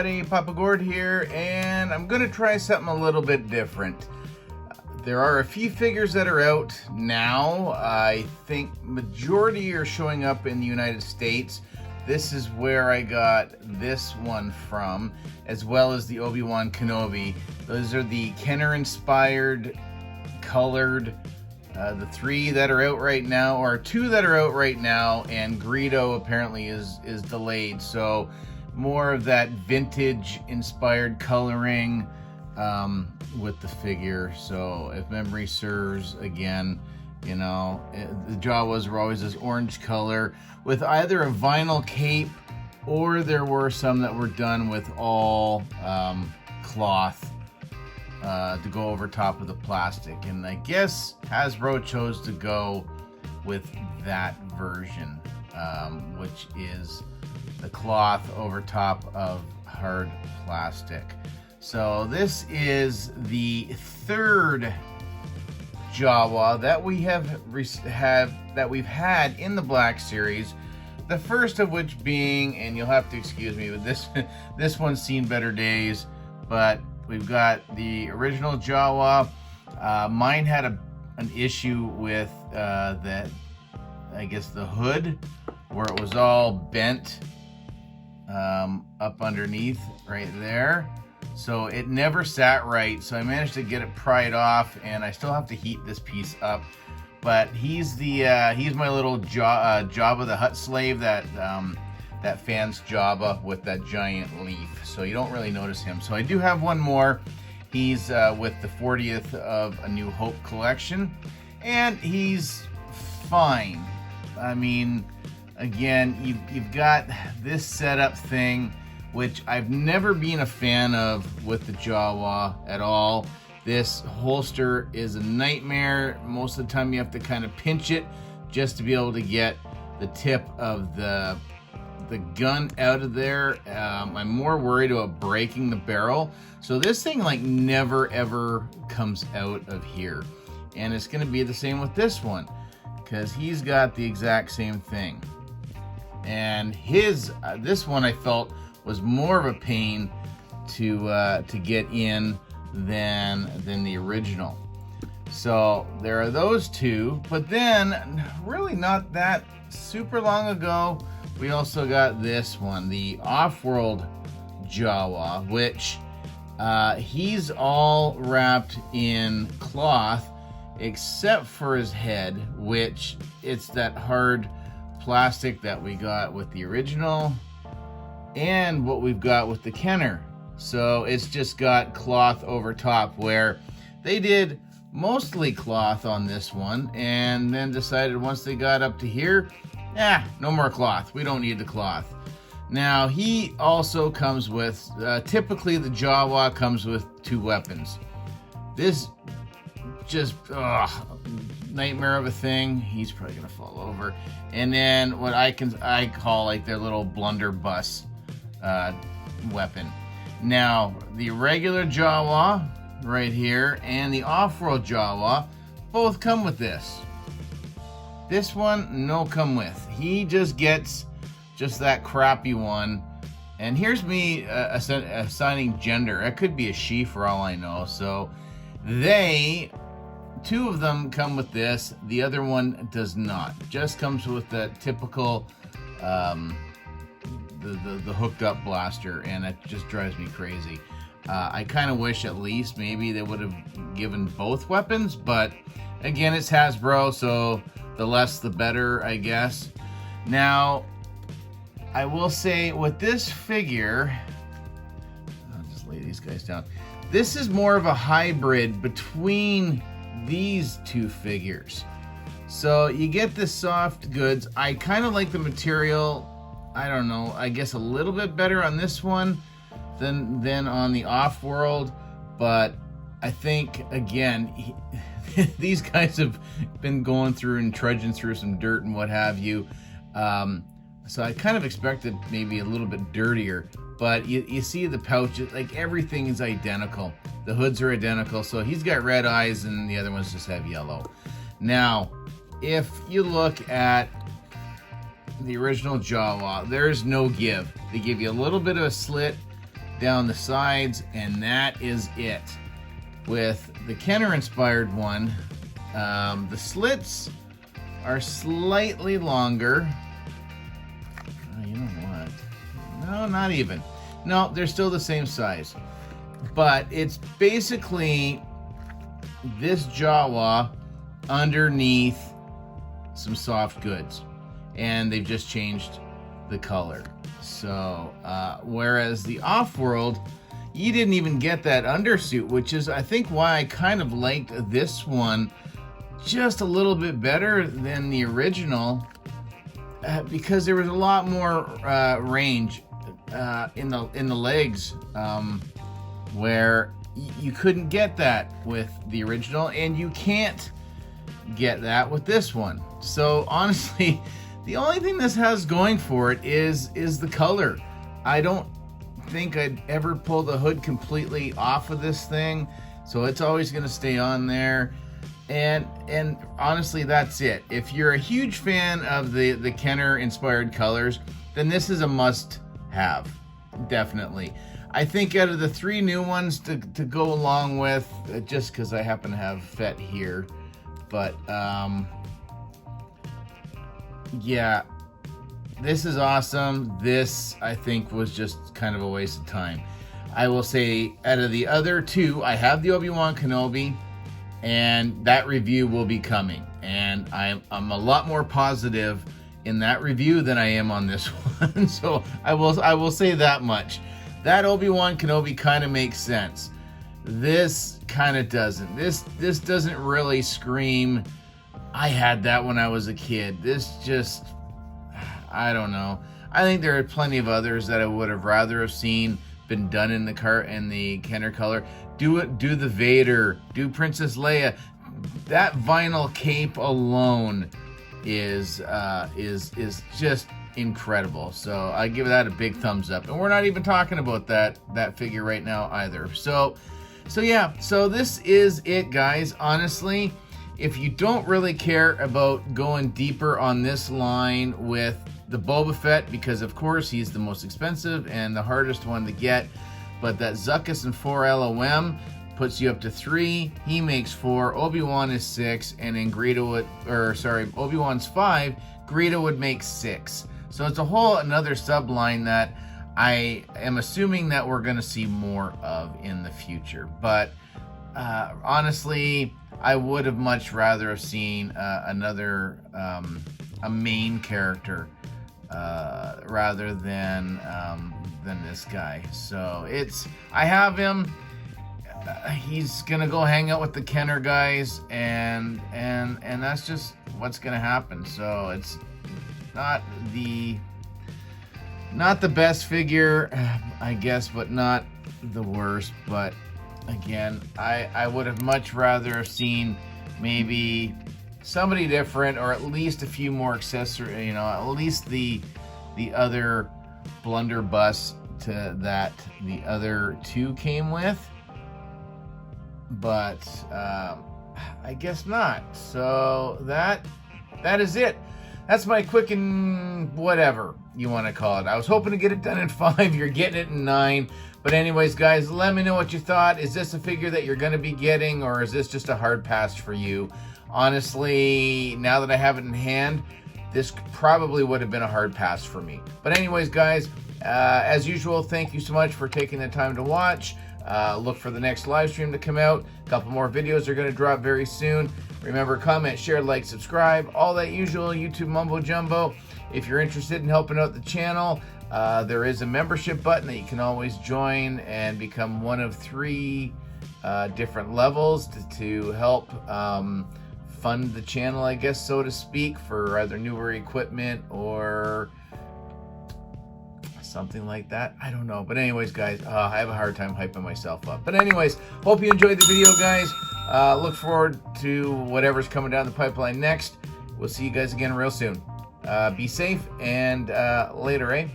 everybody, Papa Gord here, and I'm gonna try something a little bit different. There are a few figures that are out now. I think majority are showing up in the United States. This is where I got this one from, as well as the Obi-Wan Kenobi. Those are the Kenner-inspired, colored, the 3 that are out right now, or 2 that are out right now, and Greedo apparently is delayed. So more of that vintage-inspired coloring with the figure. So if memory serves, again, you know, the Jawas were always this orange color with either a vinyl cape, or there were some that were done with all cloth to go over top of the plastic. And I guess Hasbro chose to go with that version, which is the cloth over top of hard plastic. So this is the 3rd Jawa that we that we've had in the Black Series. The first of which being, and you'll have to excuse me, but this one's seen better days. But we've got the original Jawa. Mine had an issue with I guess the hood, where it was all bent up underneath right there. So it never sat right. So I managed to get it pried off, and I still have to heat this piece up. But he's my little Jabba the Hutt slave that fans Jabba with that giant leaf. So you don't really notice him. So I do have one more. He's with the 40th of A New Hope collection, and he's fine. I mean, again, you've got this setup thing, which I've never been a fan of with the Jawa at all. This holster is a nightmare. Most of the time you have to kind of pinch it just to be able to get the tip of the gun out of there. I'm more worried about breaking the barrel. So this thing like never ever comes out of here. And it's gonna be the same with this one, because he's got the exact same thing. And this one I felt was more of a pain to get in than the original. So there are those 2, but then really not that super long ago, we also got this one, the Off-World Jawa, which he's all wrapped in cloth except for his head, which it's that hard plastic that we got with the original and what we've got with the Kenner. So it's just got cloth over top, where they did mostly cloth on this one and then decided once they got up to here, no more cloth. We don't need the cloth. Now he also comes with, typically the Jawa comes with 2 weapons. This just, nightmare of a thing. He's probably gonna fall over. And then what I call like their little blunderbuss weapon. Now, the regular Jawa right here and the Off-World Jawa both come with this. This one, no come with. He just gets just that crappy one. And here's me assigning gender. It could be a she for all I know. So 2 of them come with this. The other one does not. Just comes with the typical the hooked up blaster, and it just drives me crazy. I kind of wish at least maybe they would have given both weapons, but again, it's Hasbro, so the less the better, I guess. Now, I will say with this figure, I'll just lay these guys down. This is more of a hybrid between these 2 figures. So you get the soft goods. I kind of like the material, I don't know, I guess a little bit better on this one than on the Off-World, but I think, again, these guys have been going through and trudging through some dirt and what have you. So I kind of expected maybe a little bit dirtier, but you see the pouch, like everything is identical. The hoods are identical, so he's got red eyes and the other ones just have yellow. Now, if you look at the original Jawa, there's no give. They give you a little bit of a slit down the sides, and that is it. With the Kenner-inspired one, the slits are slightly longer. Oh, you know what? No, not even. No, they're still the same size. But it's basically this Jawa underneath some soft goods. And they've just changed the color. So, whereas the Off-World, you didn't even get that undersuit, which is, I think, why I kind of liked this one just a little bit better than the original, because there was a lot more range in the legs, where you couldn't get that with the original, and you can't get that with this one. So honestly, the only thing this has going for it is the color. I don't think I'd ever pull the hood completely off of this thing, so it's always going to stay on there. And honestly, that's it. If you're a huge fan of the Kenner inspired colors, then this is a must have, definitely. I think out of the 3 new ones to go along with, just because I happen to have Fett here, but yeah, this is awesome. This, I think, was just kind of a waste of time. I will say, out of the other 2, I have the Obi-Wan Kenobi, and that review will be coming. And I'm a lot more positive in that review than I am on this one. So I will say that much. That Obi-Wan Kenobi kind of makes sense. This kind of doesn't. This doesn't really scream, I had that when I was a kid. This just, I don't know. I think there are plenty of others that I would have rather have seen been done in the Kenner color. Do the Vader, do Princess Leia. That vinyl cape alone is just incredible. So I give that a big thumbs up. And we're not even talking about that figure right now either. So yeah, so this is it, guys. Honestly, if you don't really care about going deeper on this line with the Boba Fett, because of course he's the most expensive and the hardest one to get, but that Zuckuss and 4 LOM puts you up to 3. He makes 4. Obi-Wan is 6, and then Obi-Wan's 5. Greedo would make 6. So it's a whole another subline that I am assuming that we're going to see more of in the future. But honestly, I would have much rather have seen another a main character rather than this guy. So I have him. He's gonna go hang out with the Kenner guys, and that's just what's gonna happen. So it's not the best figure, I guess, but not the worst. But again, I would have much rather have seen maybe somebody different, or at least a few more accessories, at least the other blunderbuss to that the other 2 came with. But I guess not. So that is it. That's my quick and whatever you want to call it. I was hoping to get it done in 5. You're getting it in 9. But anyways, guys, let me know what you thought. Is this a figure that you're going to be getting, or is this just a hard pass for you? Honestly, now that I have it in hand, this probably would have been a hard pass for me. But anyways, guys, as usual, thank you so much for taking the time to watch. Look for the next live stream to come out. A couple more videos are going to drop very soon. Remember, comment, share, like, subscribe, all that usual YouTube mumbo jumbo. If you're interested in helping out the channel, there is a membership button that you can always join and become one of 3 different levels to help fund the channel, I guess, so to speak, for either newer equipment or something like that. I don't know. But anyways, guys, I have a hard time hyping myself up. But anyways, hope you enjoyed the video, guys. Look forward to whatever's coming down the pipeline next. We'll see you guys again real soon. Be safe, and later, eh?